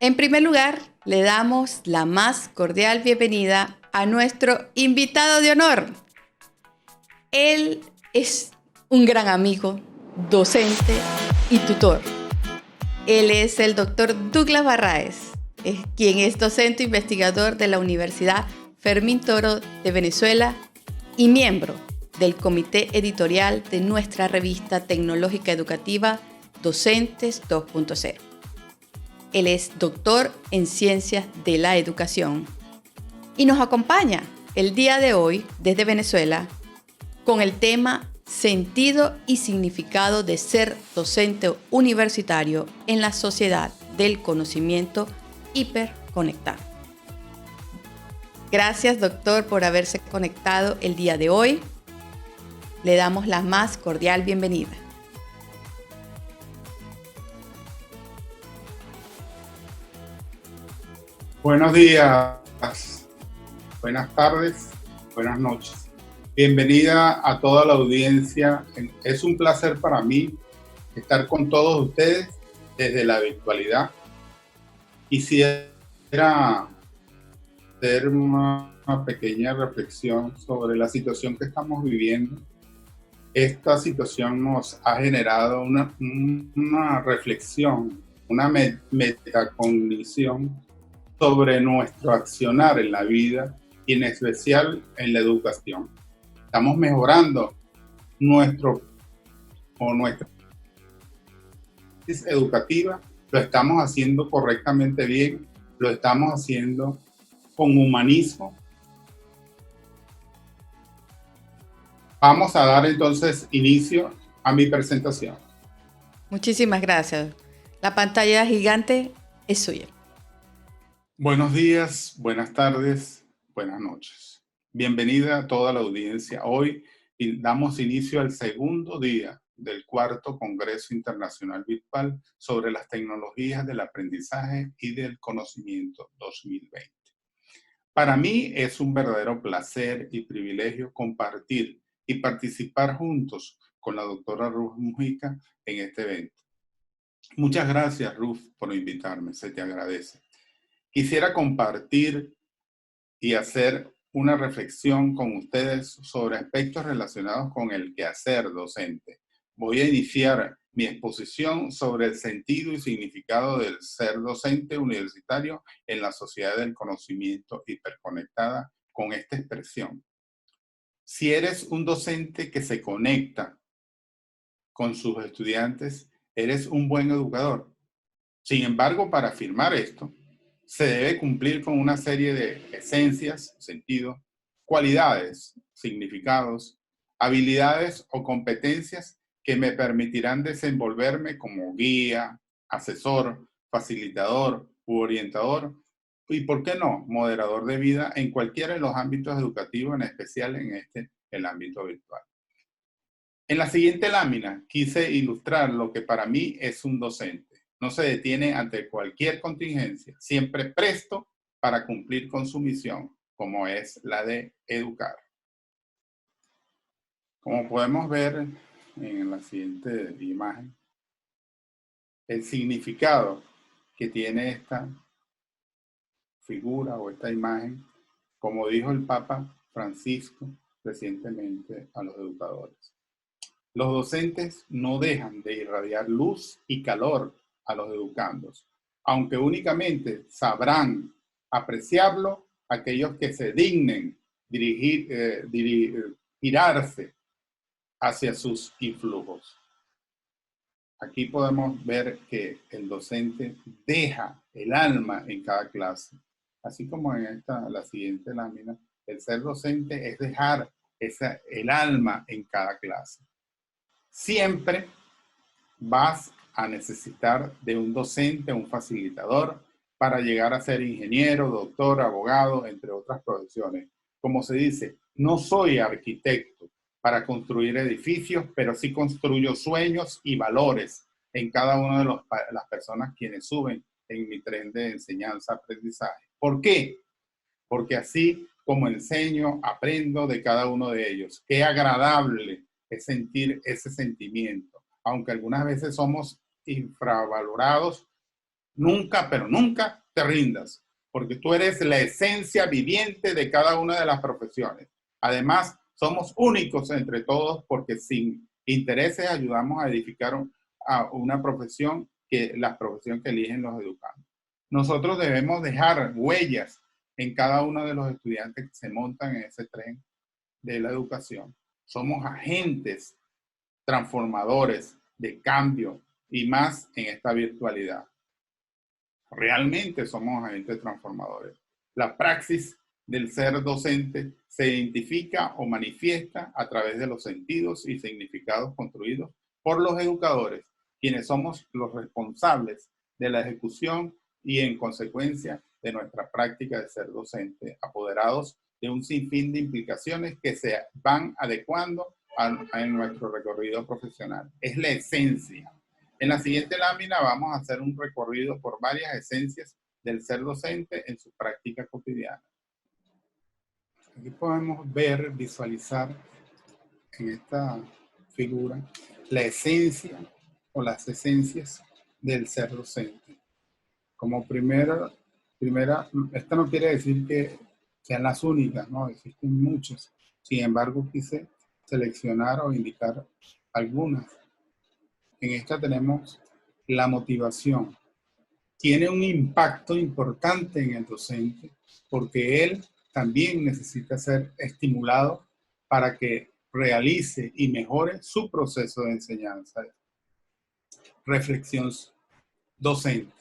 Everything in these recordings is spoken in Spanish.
En primer lugar, le damos la más cordial bienvenida a nuestro invitado de honor. Él es un gran amigo, docente y tutor. Él es el doctor Douglas Barraez, quien es docente e investigador de la Universidad Fermín Toro de Venezuela y miembro del comité editorial de nuestra revista tecnológica educativa Docentes 2.0. Él es doctor en Ciencias de la Educación y nos acompaña el día de hoy desde Venezuela con el tema Sentido y significado de ser docente universitario en la sociedad del conocimiento hiperconectado. Gracias, doctor, por haberse conectado el día de hoy. Le damos la más cordial bienvenida. Buenos días, buenas tardes, buenas noches. Bienvenida a toda la audiencia. Es un placer para mí estar con todos ustedes desde la virtualidad. Quisiera hacer una pequeña reflexión sobre la situación que estamos viviendo. Esta situación nos ha generado una reflexión, una metacognición sobre nuestro accionar en la vida y en especial en la educación. Estamos mejorando nuestra educativa, lo estamos haciendo correctamente bien, lo estamos haciendo con humanismo. Vamos a dar entonces inicio a mi presentación. Muchísimas gracias. La pantalla gigante es suya. Buenos días, buenas tardes, buenas noches. Bienvenida a toda la audiencia. Hoy damos inicio al segundo día del cuarto Congreso Internacional Virtual sobre las tecnologías del aprendizaje y del conocimiento 2020. Para mí es un verdadero placer y privilegio compartir y participar juntos con la doctora Ruth Mujica en este evento. Muchas gracias, Ruth, por invitarme. Se te agradece. Quisiera compartir y hacer una reflexión con ustedes sobre aspectos relacionados con el quehacer docente. Voy a iniciar mi exposición sobre el sentido y significado del ser docente universitario en la sociedad del conocimiento hiperconectada con esta expresión. Si eres un docente que se conecta con sus estudiantes, eres un buen educador. Sin embargo, para afirmar esto, se debe cumplir con una serie de esencias, sentidos, cualidades, significados, habilidades o competencias que me permitirán desenvolverme como guía, asesor, facilitador u orientador y, ¿por qué no?, moderador de vida en cualquiera de los ámbitos educativos, en especial en el ámbito virtual. En la siguiente lámina quise ilustrar lo que para mí es un docente. No se detiene ante cualquier contingencia, siempre presto para cumplir con su misión, como es la de educar. Como podemos ver en la siguiente imagen, el significado que tiene esta figura o esta imagen, como dijo el Papa Francisco recientemente a los educadores. Los docentes no dejan de irradiar luz y calor a los educandos, aunque únicamente sabrán apreciarlo aquellos que se dignen girarse hacia sus influjos. Aquí podemos ver que el docente deja el alma en cada clase, así como en la siguiente lámina. El ser docente es dejar el alma en cada clase. Siempre vas a necesitar de un docente, un facilitador, para llegar a ser ingeniero, doctor, abogado, entre otras profesiones. Como se dice, no soy arquitecto para construir edificios, pero sí construyo sueños y valores en cada una de las personas quienes suben en mi tren de enseñanza-aprendizaje. ¿Por qué? Porque así como enseño, aprendo de cada uno de ellos. Qué agradable es sentir ese sentimiento. Aunque algunas veces somos infravalorados Nunca, pero nunca te rindas, porque tú eres la esencia viviente de cada una de las profesiones. Además, somos únicos entre todos porque sin intereses ayudamos a edificar a una profesión la profesión que eligen los educandos. Nosotros debemos dejar huellas en cada uno de los estudiantes que se montan en ese tren de la educación. Somos agentes transformadores de cambio y más en esta virtualidad. Realmente somos agentes transformadores. La praxis del ser docente se identifica o manifiesta a través de los sentidos y significados construidos por los educadores, quienes somos los responsables de la ejecución y en consecuencia de nuestra práctica de ser docente, apoderados de un sinfín de implicaciones que se van adecuando en nuestro recorrido profesional. Es la esencia. En la siguiente lámina vamos a hacer un recorrido por varias esencias del ser docente en su práctica cotidiana. Aquí podemos ver, visualizar en esta figura la esencia o las esencias del ser docente. Como primera, esto no quiere decir que sean las únicas, ¿no? Existen muchas. Sin embargo, quise seleccionar o indicar algunas. En esta tenemos la motivación. Tiene un impacto importante en el docente porque él también necesita ser estimulado para que realice y mejore su proceso de enseñanza. Reflexión docente.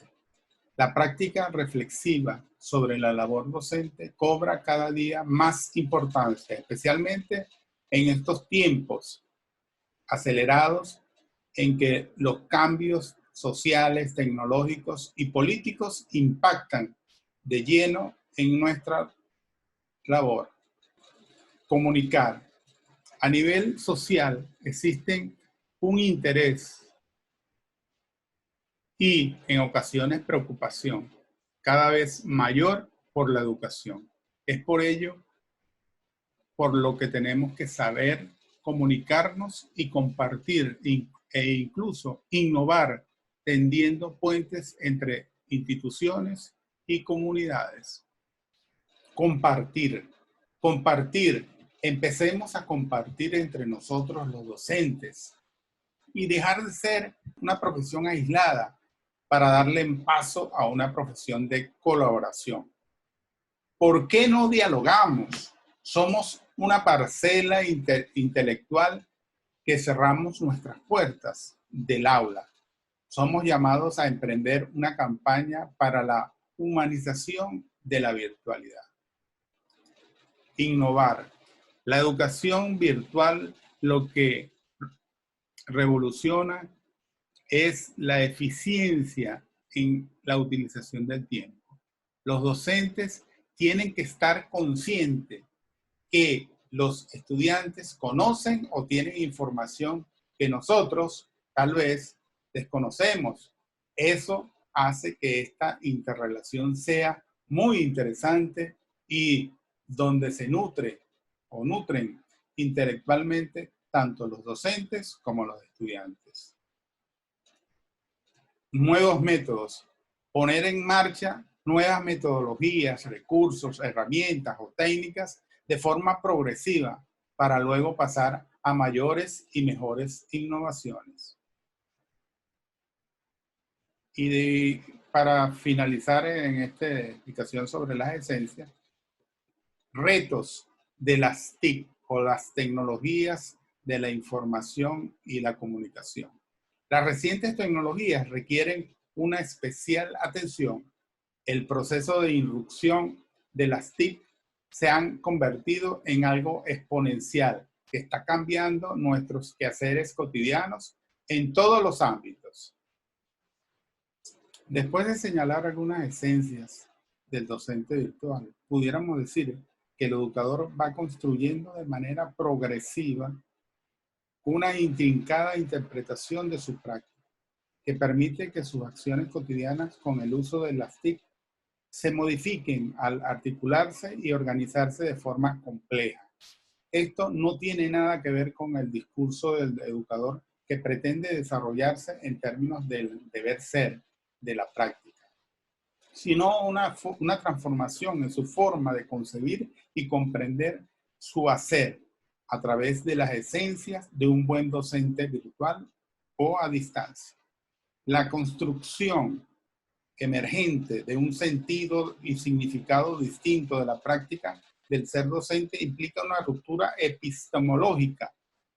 La práctica reflexiva sobre la labor docente cobra cada día más importancia, especialmente en estos tiempos acelerados en que los cambios sociales, tecnológicos y políticos impactan de lleno en nuestra labor. Comunicar. A nivel social existe un interés y en ocasiones preocupación cada vez mayor por la educación. Es por ello por lo que tenemos que saber comunicarnos y compartir e incluso innovar, tendiendo puentes entre instituciones y comunidades. Compartir. Compartir. Empecemos a compartir entre nosotros los docentes y dejar de ser una profesión aislada para darle paso a una profesión de colaboración. ¿Por qué no dialogamos? Somos una parcela intelectual que cerramos nuestras puertas del aula. Somos llamados a emprender una campaña para la humanización de la virtualidad. Innovar. La educación virtual lo que revoluciona es la eficiencia en la utilización del tiempo. Los docentes tienen que estar conscientes que los estudiantes conocen o tienen información que nosotros tal vez desconocemos. Eso hace que esta interrelación sea muy interesante y donde se nutre o nutren intelectualmente tanto los docentes como los estudiantes. Nuevos métodos. Poner en marcha nuevas metodologías, recursos, herramientas o técnicas de forma progresiva para luego pasar a mayores y mejores innovaciones. Y para finalizar en esta explicación sobre las esencias, retos de las TIC o las tecnologías de la información y la comunicación. Las recientes tecnologías requieren una especial atención. El proceso de irrupción de las TIC se han convertido en algo exponencial que está cambiando nuestros quehaceres cotidianos en todos los ámbitos. Después de señalar algunas esencias del docente virtual, pudiéramos decir que el educador va construyendo de manera progresiva una intrincada interpretación de su práctica, que permite que sus acciones cotidianas con el uso de las TIC se modifiquen al articularse y organizarse de forma compleja. Esto no tiene nada que ver con el discurso del educador que pretende desarrollarse en términos del deber ser de la práctica. sino una transformación en su forma de concebir y comprender su hacer a través de las esencias de un buen docente virtual o a distancia. La construcción emergente de un sentido y significado distinto de la práctica del ser docente implica una ruptura epistemológica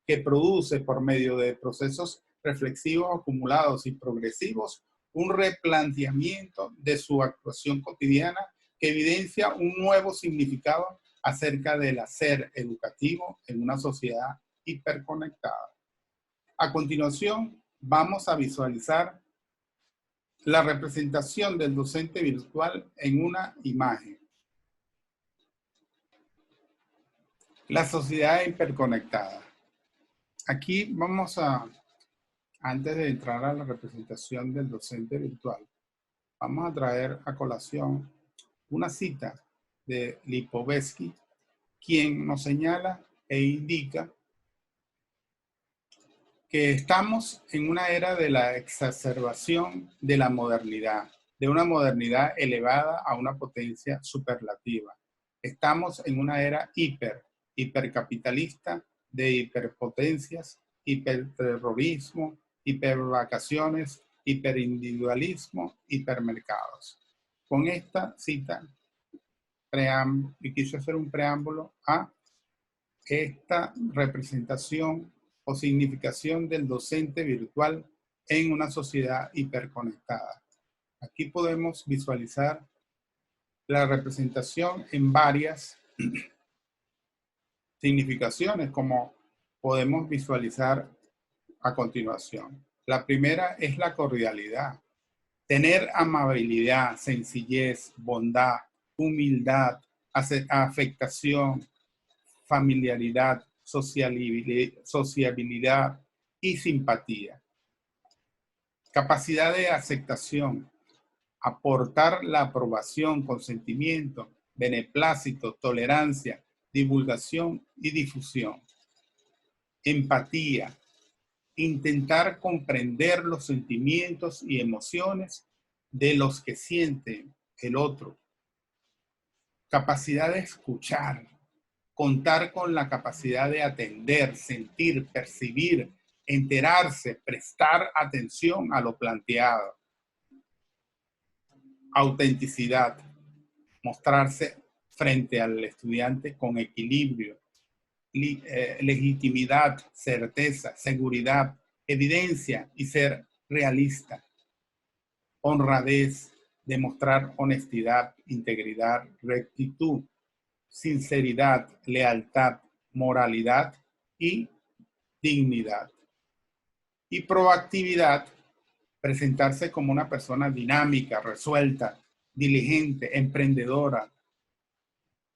que produce por medio de procesos reflexivos acumulados y progresivos un replanteamiento de su actuación cotidiana que evidencia un nuevo significado acerca del hacer educativo en una sociedad hiperconectada. A continuación, vamos a visualizar la representación del docente virtual en una imagen. La sociedad hiperconectada. Aquí vamos a, antes de entrar a la representación del docente virtual, vamos a traer a colación una cita de Lipovetsky, quien nos señala e indica que estamos en una era de la exacerbación de la modernidad, de una modernidad elevada a una potencia superlativa. Estamos en una era hipercapitalista, de hiperpotencias, hiperterrorismo, hipervacaciones, hiperindividualismo, hipermercados. Con esta cita, y quise hacer un preámbulo a esta representación o significación del docente virtual en una sociedad hiperconectada. Aquí podemos visualizar la representación en varias significaciones, como podemos visualizar a continuación. La primera es la cordialidad. Tener amabilidad, sencillez, bondad, humildad, afectación, familiaridad, sociabilidad y simpatía. Capacidad de aceptación, aportar la aprobación, consentimiento, beneplácito, tolerancia, divulgación y difusión. Empatía, intentar comprender los sentimientos y emociones de los que siente el otro. Capacidad de escuchar, contar con la capacidad de atender, sentir, percibir, enterarse, prestar atención a lo planteado. Autenticidad, mostrarse frente al estudiante con equilibrio, legitimidad, certeza, seguridad, evidencia y ser realista. Honradez, demostrar honestidad, integridad, rectitud, sinceridad, lealtad, moralidad y dignidad. Y proactividad, presentarse como una persona dinámica, resuelta, diligente, emprendedora,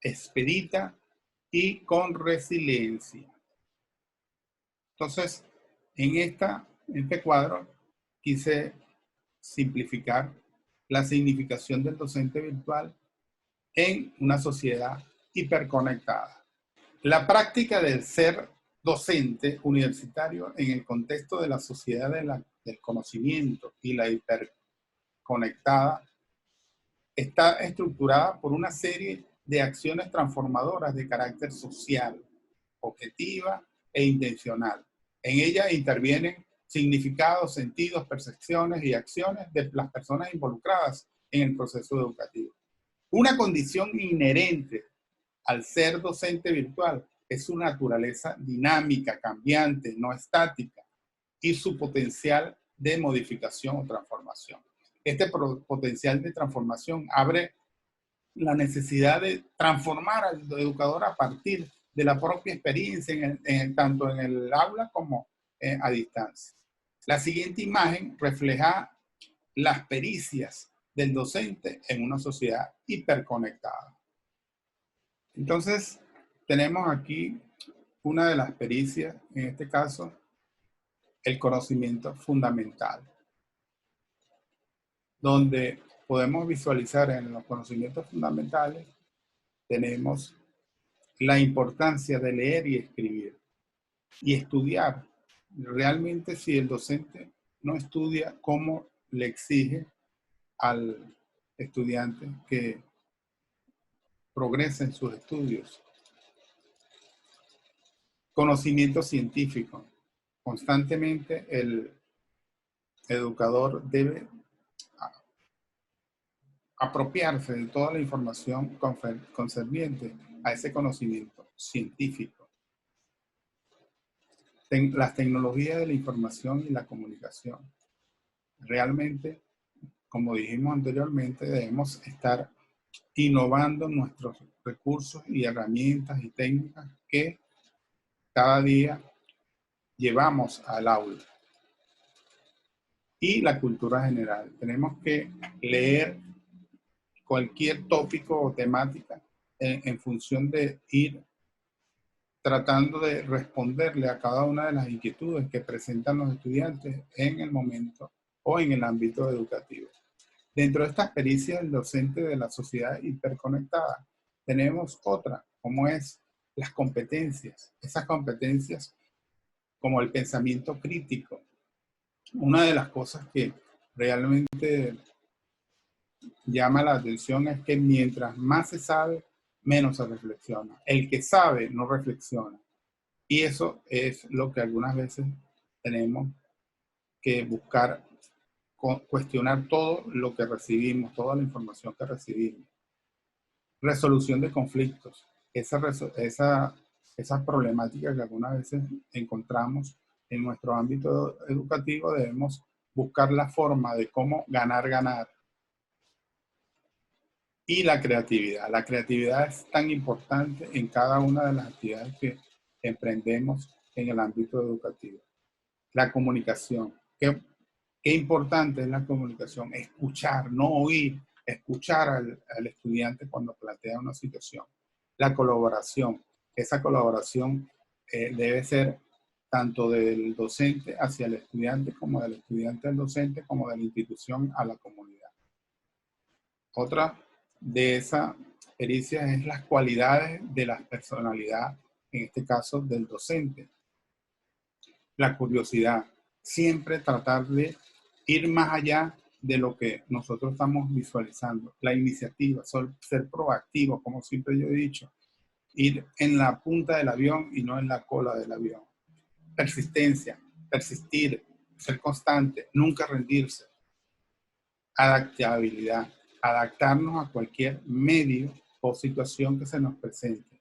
expedita y con resiliencia. Entonces, en este cuadro quise simplificar la significación del docente virtual en una sociedad hiperconectada. La práctica del ser docente universitario en el contexto de la sociedad del conocimiento y la hiperconectada está estructurada por una serie de acciones transformadoras de carácter social, objetiva e intencional. En ella intervienen significados, sentidos, percepciones y acciones de las personas involucradas en el proceso educativo. Una condición inherente al ser docente virtual es su naturaleza dinámica, cambiante, no estática, y su potencial de modificación o transformación. Este potencial de transformación abre la necesidad de transformar al educador a partir de la propia experiencia, tanto en el aula como a distancia. La siguiente imagen refleja las pericias del docente en una sociedad hiperconectada. Entonces, tenemos aquí una de las pericias, en este caso, el conocimiento fundamental, donde podemos visualizar en los conocimientos fundamentales, tenemos la importancia de leer y escribir y estudiar. Realmente, si el docente no estudia como le exige al estudiantes que progresen sus estudios. Conocimiento científico. Constantemente el educador debe apropiarse de toda la información concerniente a ese conocimiento científico. Las tecnologías de la información y la comunicación. Realmente, como dijimos anteriormente, debemos estar innovando nuestros recursos y herramientas y técnicas que cada día llevamos al aula. Y la cultura general. Tenemos que leer cualquier tópico o temática en función de ir tratando de responderle a cada una de las inquietudes que presentan los estudiantes en el momento o en el ámbito educativo. Dentro de esta experiencia del docente de la sociedad hiperconectada, tenemos otra, como es las competencias. Esas competencias como el pensamiento crítico. Una de las cosas que realmente llama la atención es que mientras más se sabe, menos se reflexiona. El que sabe no reflexiona. Y eso es lo que algunas veces tenemos que buscar, cuestionar todo lo que recibimos, toda la información que recibimos. Resolución de conflictos. Esas problemáticas que algunas veces encontramos en nuestro ámbito educativo, debemos buscar la forma de cómo ganar. Y la creatividad. La creatividad es tan importante en cada una de las actividades que emprendemos en el ámbito educativo. La comunicación. ¿Qué importante es la comunicación? Escuchar, no oír, escuchar al estudiante cuando plantea una situación. La colaboración. Esa colaboración debe ser tanto del docente hacia el estudiante, como del estudiante al docente, como de la institución a la comunidad. Otra de esas pericias es las cualidades de la personalidad, en este caso del docente. La curiosidad, siempre tratar de ir más allá de lo que nosotros estamos visualizando. La iniciativa, ser proactivo, como siempre yo he dicho, ir en la punta del avión y no en la cola del avión. Persistencia, persistir, ser constante, nunca rendirse. Adaptabilidad, adaptarnos a cualquier medio o situación que se nos presente.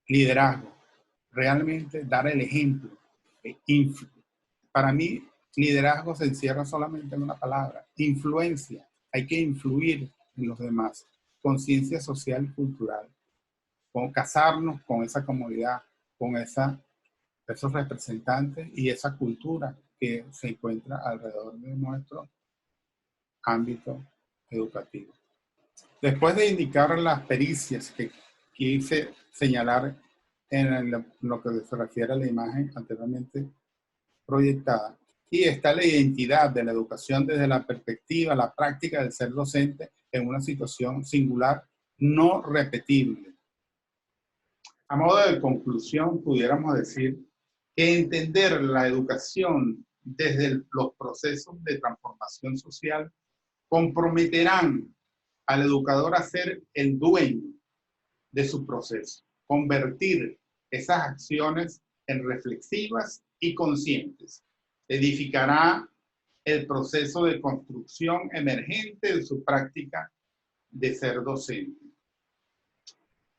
Liderazgo, realmente dar el ejemplo. Para mí, liderazgo se encierra solamente en una palabra: influencia. Hay que influir en los demás. Conciencia social y cultural. Casarnos con esa comunidad, con esos representantes y esa cultura que se encuentra alrededor de nuestro ámbito educativo. Después de indicar las pericias que quise señalar en lo que se refiere a la imagen anteriormente proyectada, y está la identidad de la educación desde la perspectiva, la práctica del ser docente en una situación singular, no repetible. A modo de conclusión, pudiéramos decir que entender la educación desde los procesos de transformación social comprometerán al educador a ser el dueño de su proceso, convertir esas acciones en reflexivas y conscientes. Edificará el proceso de construcción emergente de su práctica de ser docente.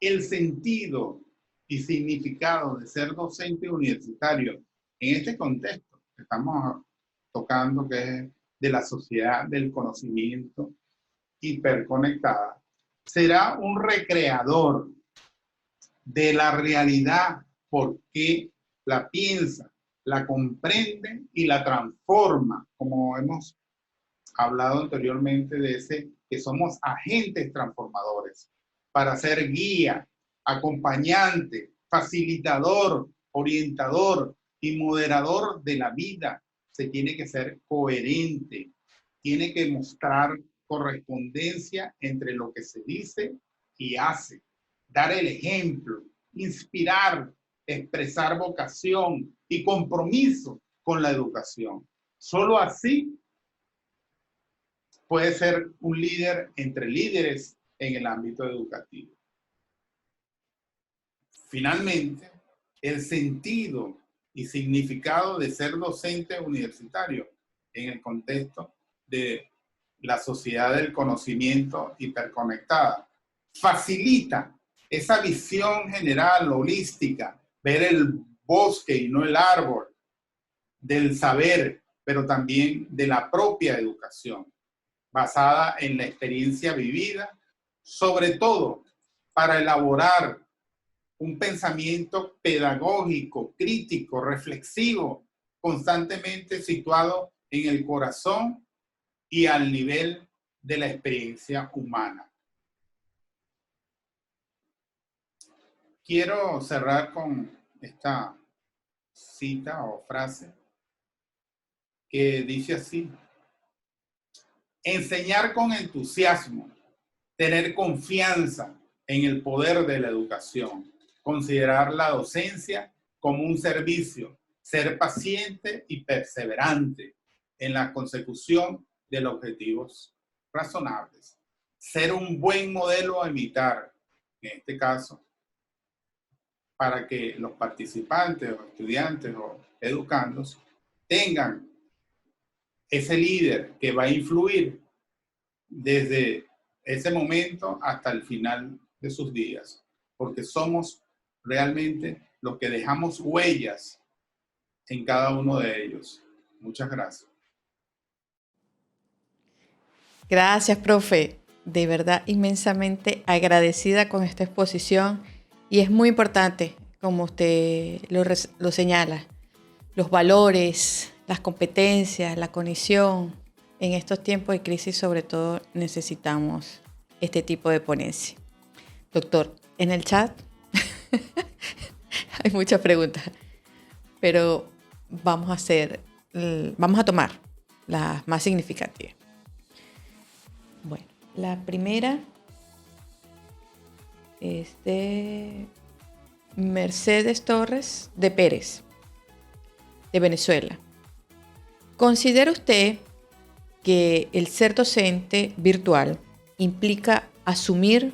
El sentido y significado de ser docente universitario en este contexto que estamos tocando, que es de la sociedad del conocimiento hiperconectada, será un recreador de la realidad porque la piensa, la comprende y la transforma, como hemos hablado anteriormente de ese que somos agentes transformadores, para ser guía, acompañante, facilitador, orientador y moderador de la vida. Se tiene que ser coherente, tiene que mostrar correspondencia entre lo que se dice y hace, dar el ejemplo, inspirar, expresar vocación y compromiso con la educación. Solo así puede ser un líder entre líderes en el ámbito educativo. Finalmente, el sentido y significado de ser docente universitario en el contexto de la sociedad del conocimiento hiperconectada facilita esa visión general, holística, ver el bosque y no el árbol, del saber, pero también de la propia educación, basada en la experiencia vivida, sobre todo para elaborar un pensamiento pedagógico, crítico, reflexivo, constantemente situado en el corazón y al nivel de la experiencia humana. Quiero cerrar con esta cita o frase que dice así: enseñar con entusiasmo, tener confianza en el poder de la educación, considerar la docencia como un servicio, ser paciente y perseverante en la consecución de los objetivos razonables, ser un buen modelo a imitar, en este caso, para que los participantes o estudiantes o educandos tengan ese líder que va a influir desde ese momento hasta el final de sus días, porque somos realmente los que dejamos huellas en cada uno de ellos. Muchas gracias. Gracias, profe. De verdad, inmensamente agradecida con esta exposición. Y es muy importante, como usted lo señala, los valores, las competencias, la conexión. En estos tiempos de crisis, sobre todo, necesitamos este tipo de ponencia. Doctor, en el chat hay muchas preguntas, pero vamos a tomar las más significativas. Bueno, la primera es de Mercedes Torres de Pérez, de Venezuela. ¿Considera usted que el ser docente virtual implica asumir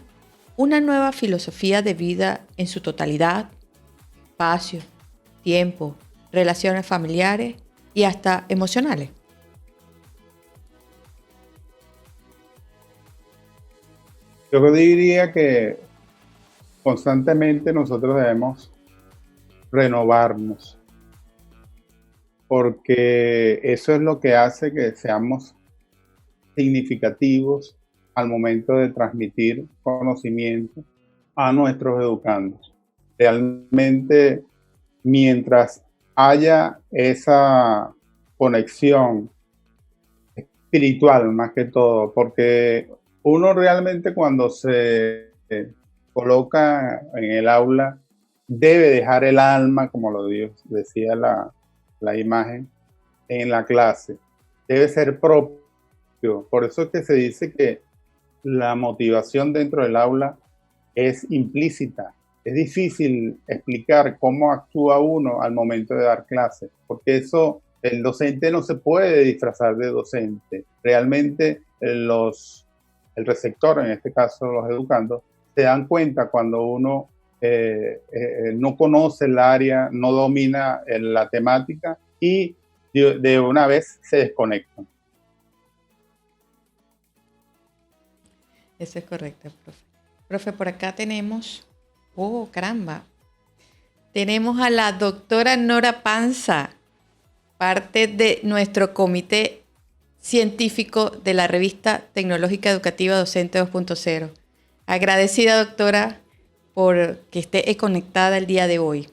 una nueva filosofía de vida en su totalidad, espacio, tiempo, relaciones familiares y hasta emocionales? Yo diría que constantemente nosotros debemos renovarnos, porque eso es lo que hace que seamos significativos al momento de transmitir conocimiento a nuestros educandos. Realmente, mientras haya esa conexión espiritual más que todo, porque uno realmente cuando se coloca en el aula debe dejar el alma, como lo decía la imagen, en la clase. Debe ser propio. Por eso es que se dice que la motivación dentro del aula es implícita. Es difícil explicar cómo actúa uno al momento de dar clases, porque eso, el docente no se puede disfrazar de docente. Realmente el receptor, en este caso los educandos, se dan cuenta cuando uno no conoce el área, no domina la temática y de una vez se desconectan. Eso es correcto, profe. Profe, por acá tenemos, oh, caramba, tenemos a la doctora Nora Panza, parte de nuestro comité científico de la revista tecnológica educativa Docente 2.0. Agradecida, doctora, por que esté conectada el día de hoy.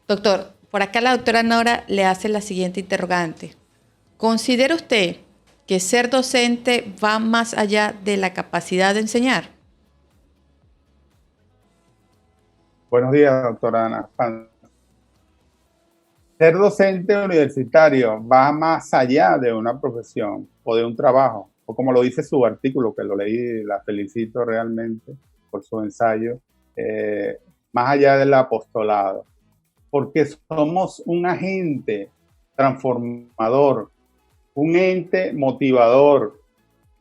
Doctor, por acá la doctora Nora le hace la siguiente interrogante. ¿Considera usted que ser docente va más allá de la capacidad de enseñar? Buenos días, doctora Ana. Ser docente universitario va más allá de una profesión o de un trabajo, o como lo dice su artículo, que lo leí, la felicito realmente por su ensayo, más allá del apostolado, porque somos un agente transformador, un ente motivador,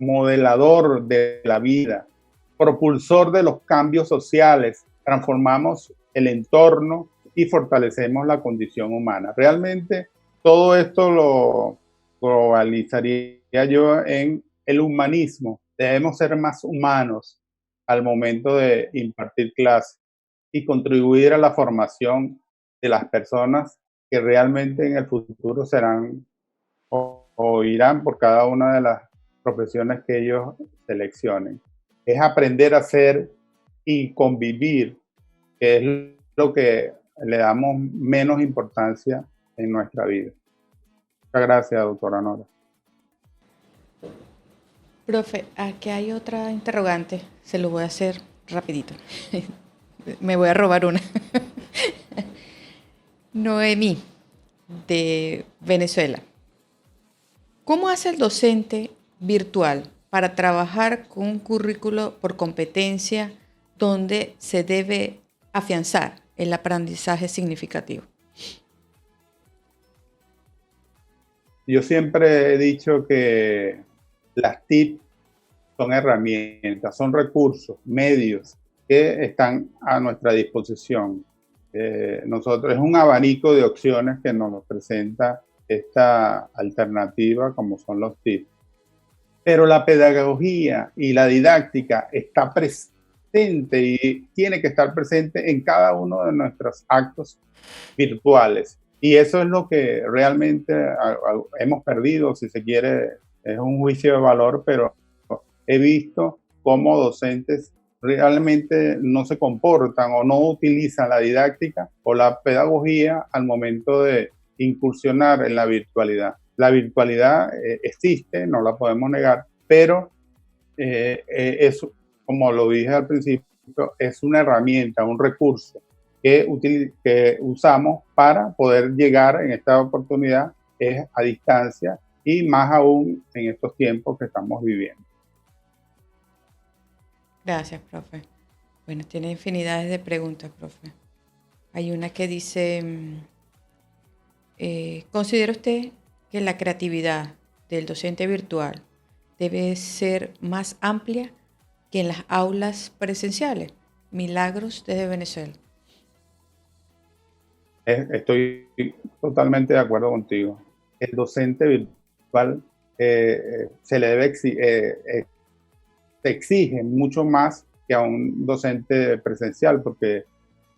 modelador de la vida, propulsor de los cambios sociales, transformamos el entorno y fortalecemos la condición humana. Realmente todo esto lo globalizaría yo en el humanismo. Debemos ser más humanos al momento de impartir clases y contribuir a la formación de las personas que realmente en el futuro serán o irán por cada una de las profesiones que ellos seleccionen. Es aprender a ser y convivir, que es lo que le damos menos importancia en nuestra vida. Muchas gracias, doctora Nora. Profe, aquí hay otra interrogante, se lo voy a hacer rapidito. Me voy a robar una. Noemí, de Venezuela. ¿Cómo hace el docente virtual para trabajar con un currículo por competencia donde se debe afianzar el aprendizaje significativo? Yo siempre he dicho que las TIC son herramientas, son recursos, medios que están a nuestra disposición. Nosotros es un abanico de opciones que nos presenta esta alternativa como son los TIC. Pero la pedagogía y la didáctica está presente y tiene que estar presente en cada uno de nuestros actos virtuales. Y eso es lo que realmente hemos perdido, si se quiere, es un juicio de valor, pero he visto cómo docentes realmente no se comportan o no utilizan la didáctica o la pedagogía al momento de incursionar en la virtualidad. La virtualidad existe, no la podemos negar, pero es, como lo dije al principio, es una herramienta, un recurso que usamos para poder llegar en esta oportunidad es a distancia y más aún en estos tiempos que estamos viviendo. Gracias, profe. Bueno, tiene infinidades de preguntas, profe. Hay una que dice, ¿considera usted que la creatividad del docente virtual debe ser más amplia que en las aulas presenciales? Milagros desde Venezuela. Estoy totalmente de acuerdo contigo. El docente virtual se le debe se exige mucho más que a un docente presencial, porque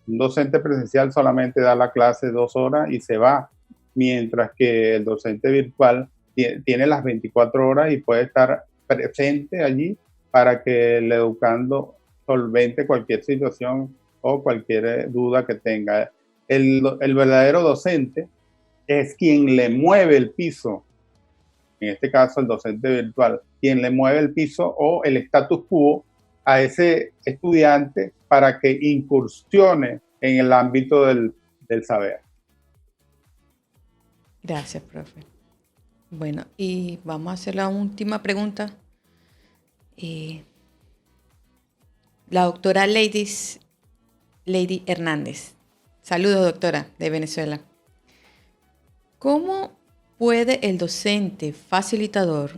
un docente presencial solamente da la clase 2 horas y se va, mientras que el docente virtual tiene las 24 horas y puede estar presente allí para que el educando solvente cualquier situación o cualquier duda que tenga. El verdadero docente es quien le mueve el piso, en este caso el docente virtual, quien le mueve el piso o el status quo a ese estudiante para que incursione en el ámbito del saber. Gracias, profe. Bueno, y vamos a hacer la última pregunta. La doctora Lady Hernández. Saludos, doctora, de Venezuela. ¿Cómo puede el docente facilitador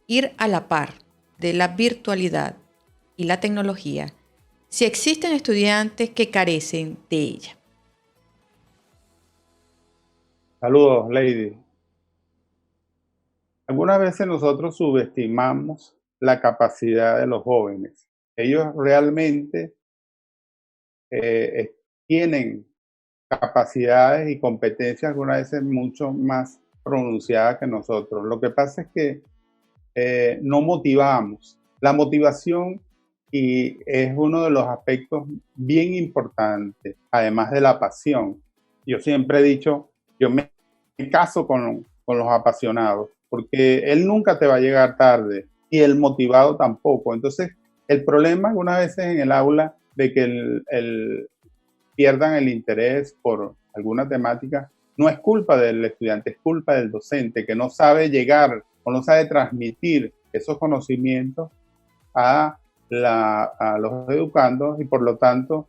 ir a la par de la virtualidad y la tecnología si existen estudiantes que carecen de ella? Saludos, Lady. Algunas veces nosotros subestimamos la capacidad de los jóvenes. Ellos realmente tienen capacidades y competencias algunas veces mucho más pronunciadas que nosotros. Lo que pasa es que no motivamos. La motivación es uno de los aspectos bien importantes, además de la pasión. Yo siempre he dicho, yo me caso con los apasionados, porque él nunca te va a llegar tarde y el motivado tampoco. Entonces, el problema algunas veces en el aula de que pierdan el interés por alguna temática, no es culpa del estudiante, es culpa del docente que no sabe llegar o no sabe transmitir esos conocimientos a los educandos y por lo tanto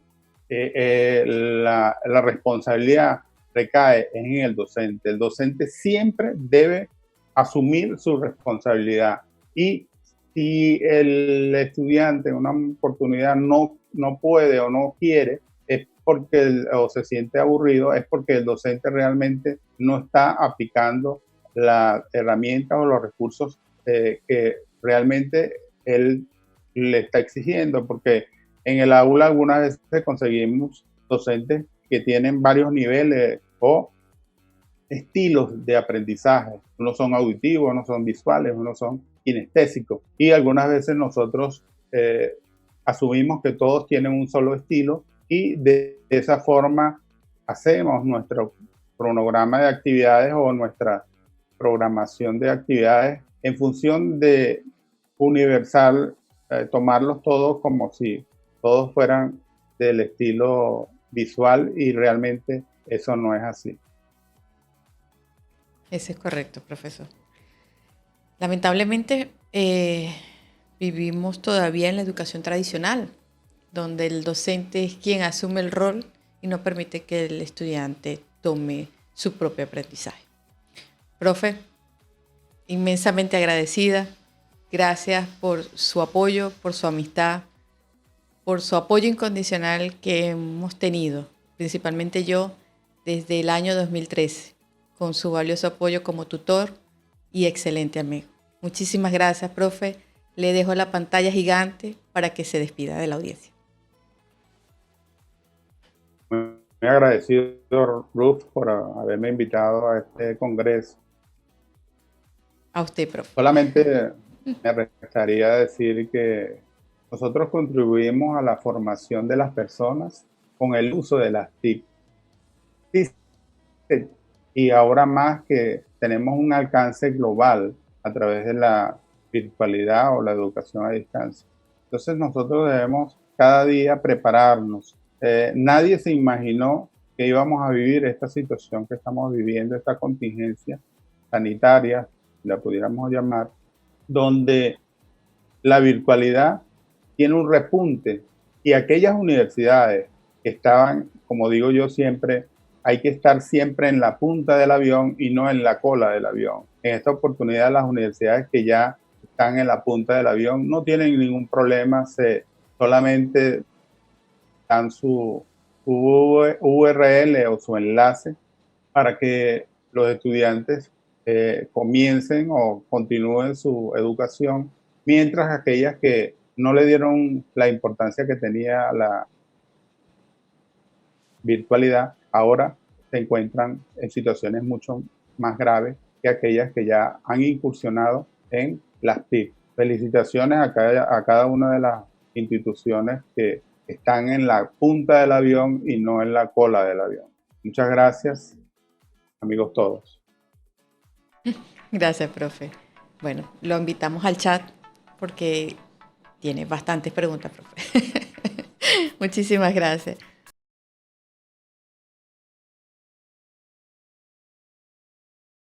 la responsabilidad recae en el docente. El docente siempre debe asumir su responsabilidad y Si el estudiante en una oportunidad no puede o no quiere, es porque o se siente aburrido, es porque el docente realmente no está aplicando las herramientas o los recursos que realmente él le está exigiendo, porque en el aula algunas veces conseguimos docentes que tienen varios niveles o estilos de aprendizaje. Unos son auditivos, unos son visuales, unos son kinestésicos. Y algunas veces nosotros asumimos que todos tienen un solo estilo y de esa forma hacemos nuestro cronograma de actividades o nuestra programación de actividades en función de universal, tomarlos todos como si todos fueran del estilo visual y realmente eso no es así. Eso es correcto, profesor. Lamentablemente vivimos todavía en la educación tradicional, donde el docente es quien asume el rol y no permite que el estudiante tome su propio aprendizaje. Profe, inmensamente agradecida. Gracias por su apoyo, por su amistad, por su apoyo incondicional que hemos tenido, principalmente yo, desde el año 2013, con su valioso apoyo como tutor y excelente amigo. Muchísimas gracias, profe. Le dejo la pantalla gigante para que se despida de la audiencia. Muy agradecido, Ruth, por haberme invitado a este congreso. A usted, profe. Solamente me restaría decir que nosotros contribuimos a la formación de las personas con el uso de las TIC. Y ahora más que tenemos un alcance global a través de la virtualidad o la educación a distancia. Entonces nosotros debemos cada día prepararnos. Nadie se imaginó que íbamos a vivir esta situación que estamos viviendo, esta contingencia sanitaria, la pudiéramos llamar, donde la virtualidad tiene un repunte y aquellas universidades que estaban, como digo yo siempre, hay que estar siempre en la punta del avión y no en la cola del avión. En esta oportunidad las universidades que ya están en la punta del avión no tienen ningún problema, solamente dan su URL o su enlace para que los estudiantes comiencen o continúen su educación, mientras aquellas que no le dieron la importancia que tenía la virtualidad, ahora se encuentran en situaciones mucho más graves que aquellas que ya han incursionado en las TIC. Felicitaciones a cada una de las instituciones que están en la punta del avión y no en la cola del avión. Muchas gracias, amigos todos. Gracias, profe. Bueno, lo invitamos al chat porque tiene bastantes preguntas, profe. Muchísimas gracias.